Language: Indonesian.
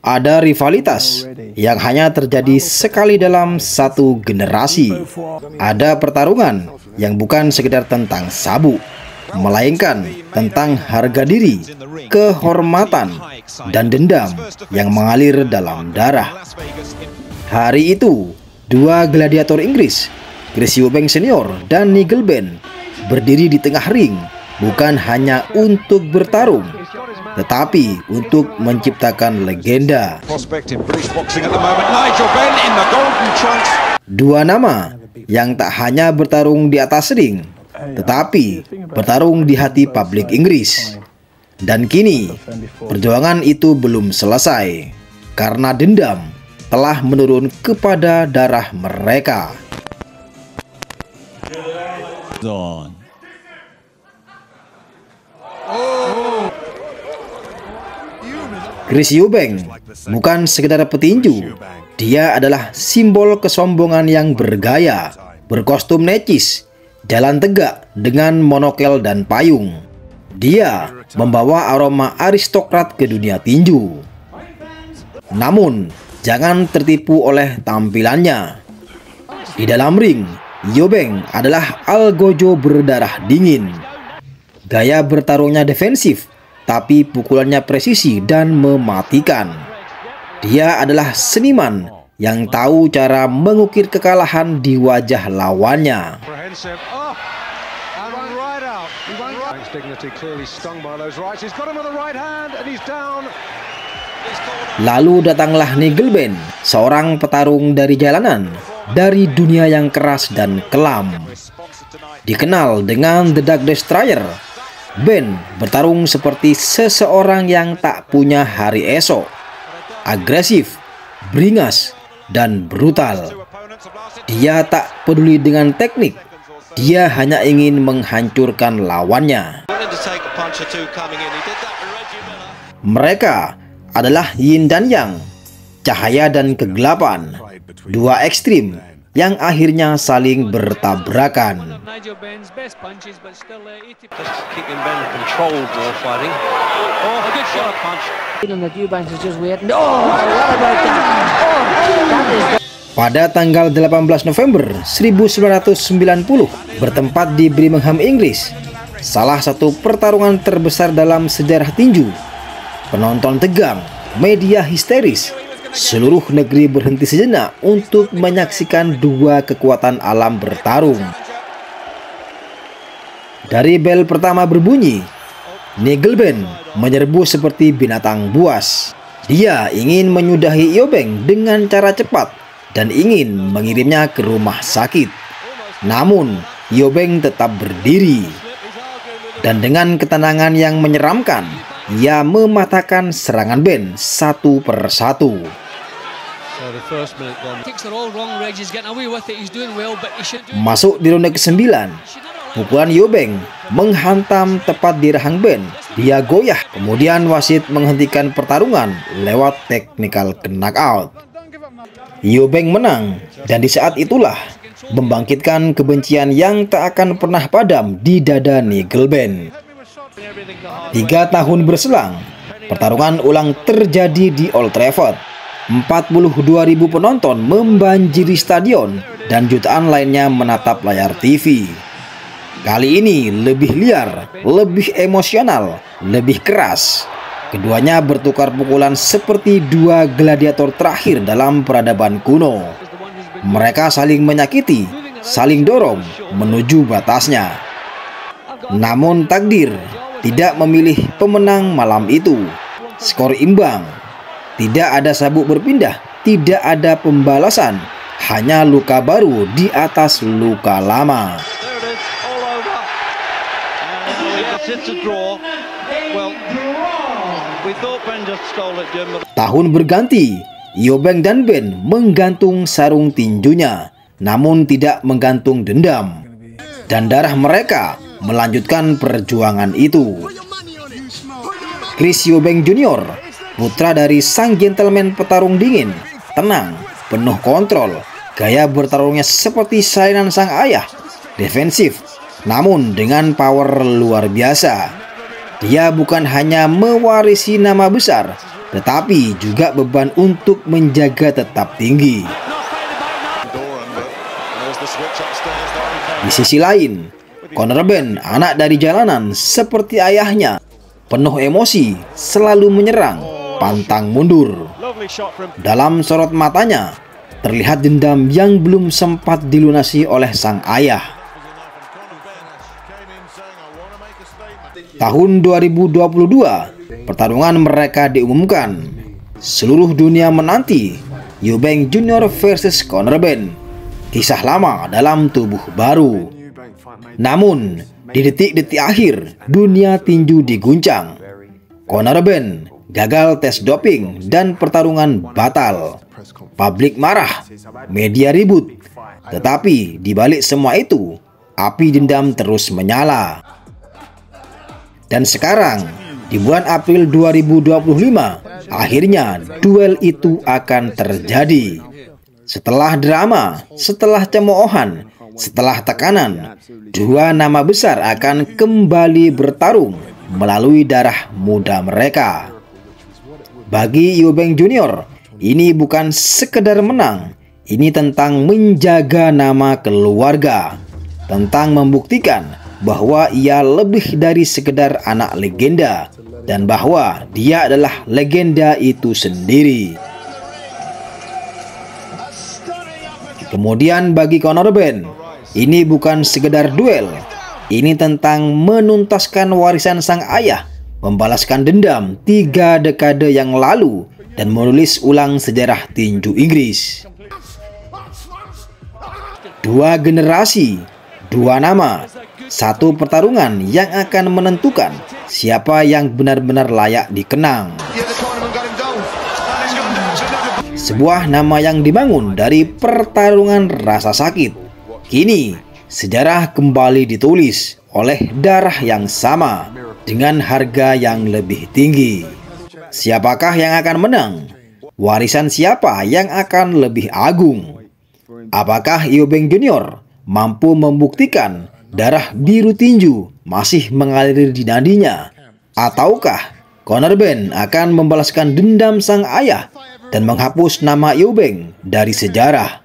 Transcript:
Ada rivalitas yang hanya terjadi sekali dalam satu generasi. Ada pertarungan yang bukan sekedar tentang sabuk, melainkan tentang harga diri, kehormatan, dan dendam yang mengalir dalam darah. Hari itu, dua gladiator Inggris, Chris Eubank Senior dan Nigel Benn, berdiri di tengah ring, bukan hanya untuk bertarung, tetapi untuk menciptakan legenda. Dua nama yang tak hanya bertarung di atas ring, tetapi bertarung di hati publik Inggris. Dan kini, perjuangan itu belum selesai, karena dendam telah menurun kepada darah mereka. Chris Eubank bukan sekedar petinju, dia adalah simbol kesombongan yang bergaya, berkostum necis, jalan tegak dengan monokel dan payung. Dia membawa aroma aristokrat ke dunia tinju. Namun, jangan tertipu oleh tampilannya. Di dalam ring, Eubank adalah algojo berdarah dingin. Gaya bertarungnya defensif, tapi pukulannya presisi dan mematikan. Dia adalah seniman yang tahu cara mengukir kekalahan di wajah lawannya. Lalu datanglah Nigel Benn, seorang petarung dari jalanan, dari dunia yang keras dan kelam. Dikenal dengan The Dark Destroyer, Benn bertarung seperti seseorang yang tak punya hari esok. Agresif, beringas, dan brutal. Dia tak peduli dengan teknik. Dia hanya ingin menghancurkan lawannya. Mereka adalah yin dan yang, cahaya dan kegelapan, dua ekstrim yang akhirnya saling bertabrakan. Pada tanggal 18 November 1990, bertempat di Birmingham, Inggris, salah satu pertarungan terbesar dalam sejarah tinju. Penonton tegang, media histeris. Seluruh negeri berhenti sejenak untuk menyaksikan dua kekuatan alam bertarung. Dari bel pertama berbunyi, Nigel Benn menyerbu seperti binatang buas. Dia ingin menyudahi Eubank dengan cara cepat dan ingin mengirimnya ke rumah sakit. Namun, Eubank tetap berdiri. Dan dengan ketenangan yang menyeramkan, ia mematahkan serangan Benn satu persatu. Masuk di ronde ke-9, pukulan Eubank menghantam tepat di rahang Benn. Dia goyah, kemudian wasit menghentikan pertarungan lewat technical knockout. Eubank menang, dan di saat itulah membangkitkan kebencian yang tak akan pernah padam di dada Nigel Benn. 3 tahun berselang, pertarungan ulang terjadi di Old Trafford. 42.000 penonton membanjiri stadion dan jutaan lainnya menatap layar TV. Kali ini lebih liar, lebih emosional, lebih keras. Keduanya bertukar pukulan seperti dua gladiator terakhir dalam peradaban kuno. Mereka saling menyakiti, saling dorong menuju batasnya. Namun takdir tidak memilih pemenang malam itu. Skor imbang. Tidak ada sabuk berpindah, tidak ada pembalasan, hanya luka baru di atas luka lama. Tahun berganti, Eubank dan Benn menggantung sarung tinjunya, namun tidak menggantung dendam. Dan darah mereka melanjutkan perjuangan itu. Chris Eubank Jr., putra dari sang gentleman petarung dingin, tenang, penuh kontrol. Gaya bertarungnya seperti salinan sang ayah, defensif, namun dengan power luar biasa. Dia bukan hanya mewarisi nama besar, tetapi juga beban untuk menjaga tetap tinggi. Di sisi lain, Conor Benn, anak dari jalanan seperti ayahnya, penuh emosi, selalu menyerang, pantang mundur. Dalam sorot matanya, terlihat dendam yang belum sempat dilunasi oleh sang ayah. Tahun 2022, pertarungan mereka diumumkan. Seluruh dunia menanti Eubank Jr. versus Conor Benn. Kisah lama dalam tubuh baru. Namun, di detik-detik akhir, dunia tinju diguncang. Conor Benn gagal tes doping dan pertarungan batal. Publik marah, media ribut. Tetapi di balik semua itu, api dendam terus menyala. Dan sekarang, di bulan April 2025, akhirnya duel itu akan terjadi. Setelah drama, setelah cemoohan, setelah tekanan, dua nama besar akan kembali bertarung melalui darah muda mereka. Bagi Eubank Jr., ini bukan sekedar menang, ini tentang menjaga nama keluarga, tentang membuktikan bahwa ia lebih dari sekedar anak legenda dan bahwa dia adalah legenda itu sendiri. Kemudian bagi Conor Benn, ini bukan sekedar duel, ini tentang menuntaskan warisan sang ayah, membalaskan dendam 3 dekade yang lalu dan menulis ulang sejarah tinju Inggris. 2 generasi, 2 nama, 1 pertarungan yang akan menentukan siapa yang benar-benar layak dikenang. Sebuah nama yang dibangun dari pertarungan rasa sakit. Kini, sejarah kembali ditulis oleh darah yang sama dengan harga yang lebih tinggi. Siapakah yang akan menang? Warisan siapa yang akan lebih agung? Apakah Eubank Jr. mampu membuktikan darah biru tinju masih mengalir di nadinya? Ataukah Conor Benn akan membalaskan dendam sang ayah dan menghapus nama Eubank dari sejarah?